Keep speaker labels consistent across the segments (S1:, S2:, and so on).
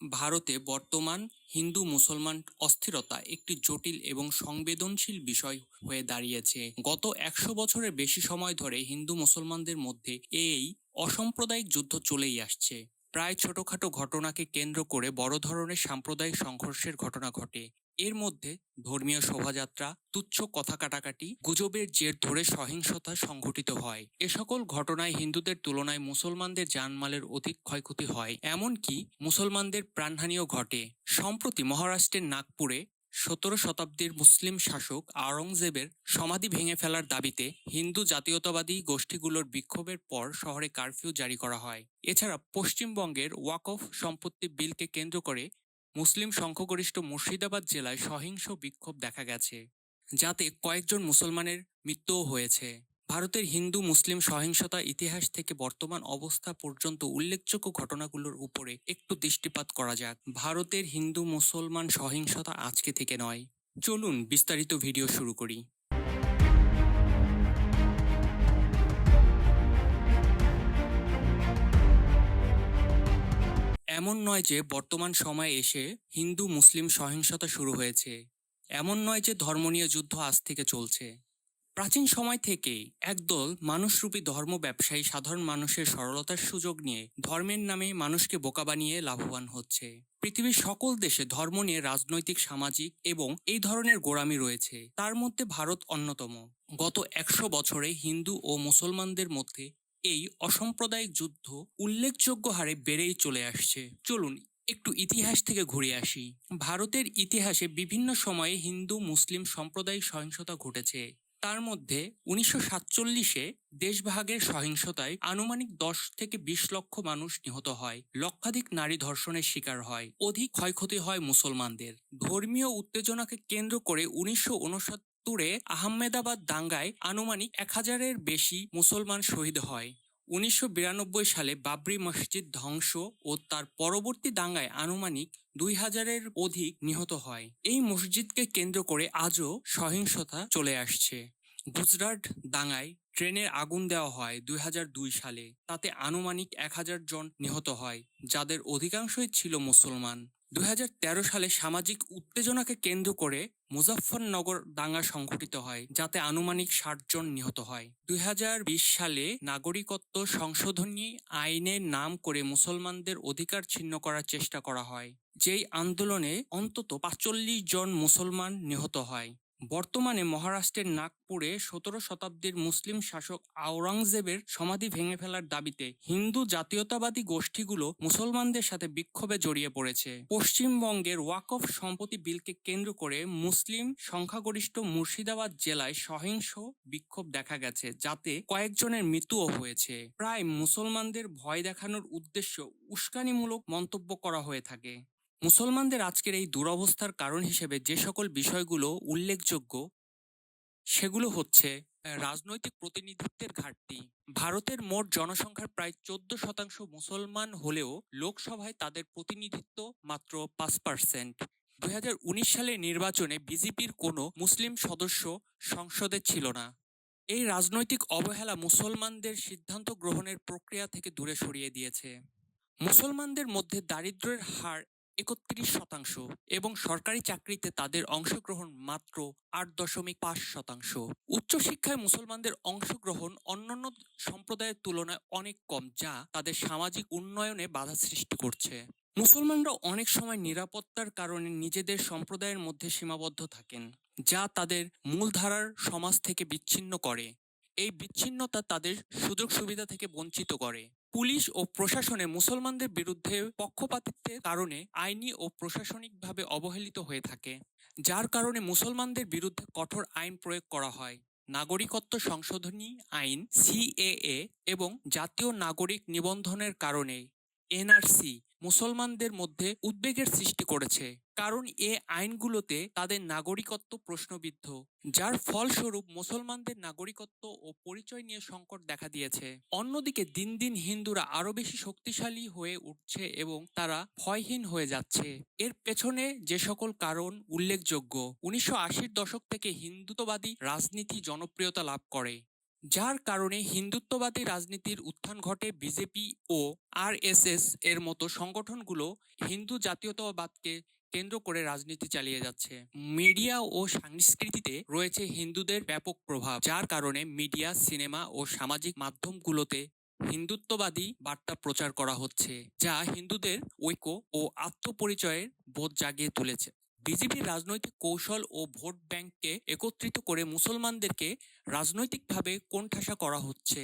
S1: ভারতে বর্তমান হিন্দু মুসলমান অস্থিরতা একটি জটিল এবং সংবেদনশীল বিষয় হয়ে দাঁড়িয়েছে। গত ১০০ বছরের বেশি সময় ধরে হিন্দু মুসলমানদের মধ্যে এই অসাম্প্রদায়িক যুদ্ধ চলেই আসছে। প্রায় ছোটখাটো ঘটনাকে কেন্দ্র করে বড় ধরনের সাম্প্রদায়িক সংঘর্ষের ঘটনা ঘটে। এর মধ্যে ধর্মীয় শোভাযাত্রা, তুচ্ছ কথা কাটাকাটি, গুজবের জের ধরে সহিংসতা সংঘটিত হয়। এ সকল ঘটনায় হিন্দুদের তুলনায় মুসলমানদের জানমালের অধিক ক্ষয়ক্ষতি হয়, এমনকি মুসলমানদের প্রাণহানিও ঘটে। সম্প্রতি মহারাষ্ট্রের নাগপুরে ১৭ শতাব্দীর মুসলিম শাসক আওরঙ্গজেবের সমাধি ভেঙে ফেলার দাবিতে হিন্দু জাতীয়তাবাদী গোষ্ঠীগুলোর বিক্ষোভের পর শহরে কারফিউ জারি করা হয়। এছাড়া পশ্চিমবঙ্গের ওয়াকফ সম্পত্তি বিলকে কেন্দ্র করে মুসলিম সংখ্যাগরিষ্ঠ মুর্শিদাবাদ জেলায় সহিংস বিক্ষোভ দেখা গেছে, যাতে কয়েকজন মুসলমানের মৃত্যুও হয়েছে। ভারতের হিন্দু মুসলিম সহিংসতা ইতিহাস থেকে বর্তমান অবস্থা পর্যন্ত উল্লেখযোগ্য ঘটনাগুলোর উপরে একটু দৃষ্টিপাত করা যাক। ভারতের হিন্দু মুসলমান সহিংসতা আজকে থেকে নয়। চলুন বিস্তারিত ভিডিও শুরু করি। এমন নয় যে বর্তমান সময়ে এসে হিন্দু মুসলিম সহিংসতা শুরু হয়েছে। এমন নয় যে ধর্ম নিয়ে যুদ্ধ আজ থেকে চলছে। প্রাচীন সময় থেকেই একদল মানুষরূপী ধর্ম ব্যবসায়ী সাধারণ মানুষের সরলতার সুযোগ নিয়ে ধর্মের নামে মানুষকে বোকা বানিয়ে লাভবান হচ্ছে। পৃথিবীর সকল দেশে ধর্ম নিয়ে রাজনৈতিক, সামাজিক এবং এই ধরনের গোঁড়ামি রয়েছে, তার মধ্যে ভারত অন্যতম। গত ১০০ বছরে হিন্দু ও মুসলমানদের মধ্যে এই অসাম্প্রদায়িক যুদ্ধ উল্লেখযোগ্য হারে বেড়েই চলে আসছে। চলুন একটু ইতিহাস থেকে ঘুরে আসি। ভারতের ইতিহাসে বিভিন্ন সময়ে হিন্দু মুসলিম সাম্প্রদায়িক সহিংসতা ঘটেছে। তার মধ্যে ১৯৪৭-এ দেশভাগের সহিংসতায় আনুমানিক ১০ থেকে ২০ লক্ষ মানুষ নিহত হয়, লক্ষাধিক নারী ধর্ষণের শিকার হয়, অধিক ক্ষয়ক্ষতি হয় মুসলমানদের। ধর্মীয় উত্তেজনাকে কেন্দ্র করে ১৯৬৯-এ আহমেদাবাদ দাঙ্গায় আনুমানিক ১,০০০-এর বেশি মুসলমান শহীদ হয়। ১৯৯২ সালে বাবরি মসজিদ ধ্বংস ও তার পরবর্তী দাঙ্গায় আনুমানিক ২,০০০-এর অধিক নিহত হয়। এই মসজিদকে কেন্দ্র করে আজও সহিংসতা চলে আসছে। গুজরাট দাঙ্গায় ট্রেনের আগুন দেওয়া হয় ২০০২ সালে। তাতে আনুমানিক ১,০০০ জন নিহত হয়, যাদের অধিকাংশই ছিল মুসলমান। ২০১৩ সালে সামাজিক উত্তেজনাকে কেন্দ্র করে মুজাফফরনগর দাঙ্গা সংঘটিত হয়, যাতে আনুমানিক ৬০ জন নিহত হয়। ২০২০ সালে নাগরিকত্ব সংশোধনী আইনের নাম করে মুসলমানদের অধিকার ছিন্ন করার চেষ্টা করা হয়, যেই আন্দোলনে অন্তত ৪৫ জন মুসলমান নিহত হয়। বর্তমানে মহারাষ্ট্রের নাগপুরে ১৭ শতাব্দীর মুসলিম শাসক আওরঙ্গজেবের সমাধি ভেঙে ফেলার দাবিতে হিন্দু জাতীয়তাবাদী গোষ্ঠীগুলো মুসলমানদের সাথে বিক্ষোভে জড়িয়ে পড়েছে। পশ্চিমবঙ্গের ওয়াকফ সম্পত্তি বিলকে কেন্দ্র করে মুসলিম সংখ্যাগরিষ্ঠ মুর্শিদাবাদ জেলায় সহিংস বিক্ষোভ দেখা গেছে, যাতে কয়েকজনের মৃত্যুও হয়েছে। প্রায় মুসলমানদের ভয় দেখানোর উদ্দেশ্য উস্কানিমূলক মন্তব্য করা হয়ে থাকে। মুসলমানদের আজকের এই দুরবস্থার কারণ হিসেবে যে সকল বিষয়গুলো উল্লেখযোগ্য সেগুলো হচ্ছে রাজনৈতিক প্রতিনিধিত্বের ঘাটতি। ভারতের মোট জনসংখ্যার প্রায় ১৪% মুসলমান হলেও লোকসভায় তাদের প্রতিনিধিত্ব মাত্র ৫%। ২০১৯ সালের নির্বাচনে বিজেপির কোনো মুসলিম সদস্য সংসদে ছিল না। এই রাজনৈতিক অবহেলা মুসলমানদের সিদ্ধান্ত গ্রহণের প্রক্রিয়া থেকে দূরে সরিয়ে দিয়েছে। মুসলমানদের মধ্যে দারিদ্র্যের হার ৩১% এবং সরকারি চাকরিতে তাদের অংশগ্রহণ মাত্র ৮.৫%। উচ্চশিক্ষায় মুসলমানদের অংশগ্রহণ অন্যান্য সম্প্রদায়ের তুলনায় অনেক কম, যা তাদের সামাজিক উন্নয়নে বাধা সৃষ্টি করছে। মুসলমানরা অনেক সময় নিরাপত্তার কারণে নিজেদের সম্প্রদায়ের মধ্যে সীমাবদ্ধ থাকেন, যা তাদের মূলধারার সমাজ থেকে বিচ্ছিন্ন করে। এই বিচ্ছিন্নতা তাদের সুযোগ সুবিধা থেকে বঞ্চিত করে। পুলিশ ও প্রশাসনে মুসলমানদের বিরুদ্ধে পক্ষপাতিত্বের কারণে আইনি ও প্রশাসনিকভাবে অবহেলিত হয়ে থাকে, যার কারণে মুসলমানদের বিরুদ্ধে কঠোর আইন প্রয়োগ করা হয়। নাগরিকত্ব সংশোধনী আইন সিএএ এবং জাতীয় নাগরিক নিবন্ধনের কারণে এনআরসি মুসলমানদের মধ্যে উদ্বেগের সৃষ্টি করেছে, কারণ এ আইনগুলোতে তাদের নাগরিকত্ব প্রশ্নবিদ্ধ, যার ফলস্বরূপ মুসলমানদের নাগরিকত্ব ও পরিচয় নিয়ে সংকট দেখা দিয়েছে। অন্যদিকে দিন দিন হিন্দুরা আরো বেশি শক্তিশালী হয়ে উঠছে এবং তারা ভয়হীন হয়ে যাচ্ছে। এর পেছনে যে সকল কারণ উল্লেখযোগ্য: ১৯৮০-র দশক থেকে হিন্দুত্ববাদী রাজনীতি জনপ্রিয়তা লাভ করে। যার কারণে হিন্দুত্ববাদী রাজনীতির উত্থান ঘটে। বিজেপি ও আরএসএস এর মতো সংগঠনগুলো হিন্দু জাতীয়তাবাদকে কেন্দ্র করে রাজনীতি চালিয়ে যাচ্ছে। মিডিয়া ও সংস্কৃতিতে রয়েছে হিন্দুদের ব্যাপক প্রভাব, যার কারণে মিডিয়া, সিনেমা ও সামাজিক মাধ্যমগুলোতে হিন্দুত্ববাদী বার্তা প্রচার করা হচ্ছে, যা হিন্দুদের ঐক্য ও আত্মপরিচয়ের বোধ জাগিয়ে তুলেছে। বিজেপির রাজনৈতিক কৌশল ও ভোট ব্যাংককে একত্রিত করে মুসলমানদেরকে রাজনৈতিকভাবে কোণঠাসা করা হচ্ছে,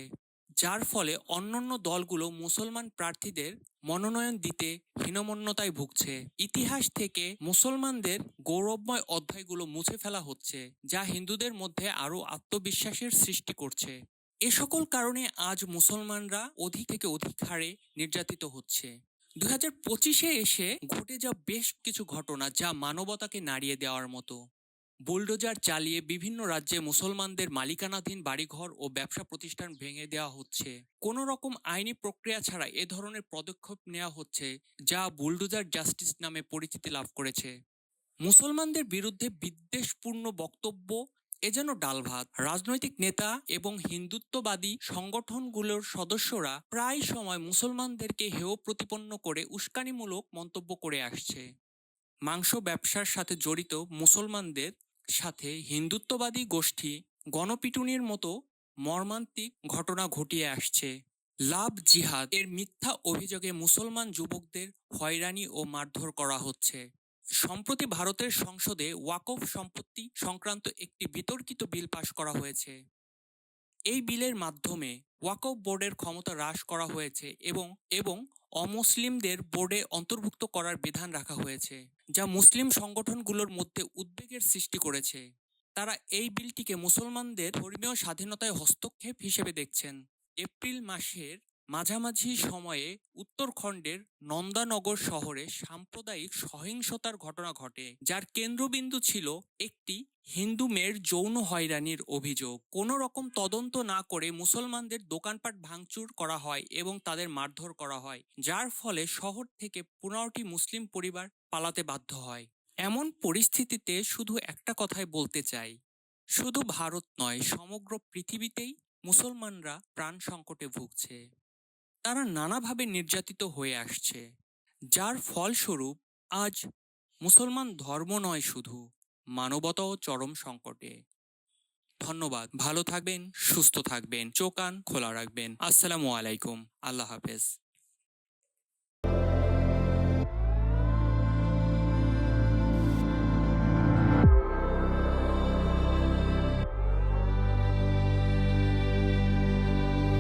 S1: যার ফলে অন্যান্য দলগুলো মুসলমান প্রার্থীদের মনোনয়ন দিতে হীনমন্যতায় ভুগছে। ইতিহাস থেকে মুসলমানদের গৌরবময় অধ্যায়গুলো মুছে ফেলা হচ্ছে, যা হিন্দুদের মধ্যে আরও আত্মবিশ্বাসের সৃষ্টি করছে। এ সকল কারণে আজ মুসলমানরা অধিক থেকে অধিক হারে নির্যাতিত হচ্ছে। 2025-এ এসে ঘটে যাওয়া বেশ কিছু ঘটনা যা মানবতাকে নাড়িয়ে দেওয়ার মতো। বুলডোজার চালিয়ে বিভিন্ন রাজ্যে মুসলমানদের মালিকানাধীন বাড়িঘর ও ব্যবসা প্রতিষ্ঠান ভেঙে দেওয়া হচ্ছে। কোনো রকম আইনি প্রক্রিয়া ছাড়া এ ধরনের পদক্ষেপ নেওয়া হচ্ছে, যা বুলডোজার জাস্টিস নামে পরিচিতি লাভ করেছে। মুসলমানদের বিরুদ্ধে বিদ্বেষপূর্ণ বক্তব্য এ যেন ডালভাত। রাজনৈতিক নেতা এবং হিন্দুত্ববাদী সংগঠনগুলোর সদস্যরা প্রায় সময় মুসলমানদেরকে হেয় প্রতিপন্ন করে উস্কানিমূলক মন্তব্য করে আসছে। মাংস ব্যবসার সাথে জড়িত মুসলমানদের সাথে হিন্দুত্ববাদী গোষ্ঠী গণপিটুনির মতো মর্মান্তিক ঘটনা ঘটিয়ে আসছে। লাভ জিহাদ এর মিথ্যা অভিযোগে মুসলমান যুবকদের হয়রানি ও মারধর করা হচ্ছে। সম্প্রতি ভারতের সংসদে ওয়াকফ সম্পত্তি সংক্রান্ত একটি বিতর্কিত বিল পাশ করা হয়েছে। এই বিলের মাধ্যমে ওয়াকফ বোর্ডের ক্ষমতা হ্রাস করা হয়েছে এবং এবং অমুসলিমদের বোর্ডে অন্তর্ভুক্ত করার বিধান রাখা হয়েছে, যা মুসলিম সংগঠনগুলোর মধ্যে উদ্বেগের সৃষ্টি করেছে। তারা এই বিলটিকে মুসলমানদের ধর্মীয় স্বাধীনতায় হস্তক্ষেপ হিসেবে দেখছেন। এপ্রিল মাসের মাঝামাঝি সময়ে উত্তরাখণ্ডের নন্দানগর শহরে সাম্প্রদায়িক সহিংসতার ঘটনা ঘটে, যার কেন্দ্রবিন্দু ছিল একটি হিন্দু মেয়ের যৌন হয়রানির অভিযোগ। কোনো রকম তদন্ত না করে মুসলমানদের দোকানপাট ভাঙচুর করা হয় এবং তাদের মারধর করা হয়, যার ফলে শহর থেকে 15টি মুসলিম পরিবার পালাতে বাধ্য হয়। এমন পরিস্থিতিতে শুধু একটা কথাই বলতে চাই, শুধু ভারত নয়, সমগ্র পৃথিবীতেই মুসলমানরা প্রাণ সংকটে ভুগছে। তারা নানাভাবে নির্যাতিত হয়ে আসছে, যার ফলস্বরূপ আজ মুসলমান ধর্ম নয়, শুধু মানবতাও চরম সংকটে। ধন্যবাদ। ভালো থাকবেন, সুস্থ থাকবেন, চোখ কান খোলা রাখবেন। আসসালামু আলাইকুম। আল্লাহ হাফেজ।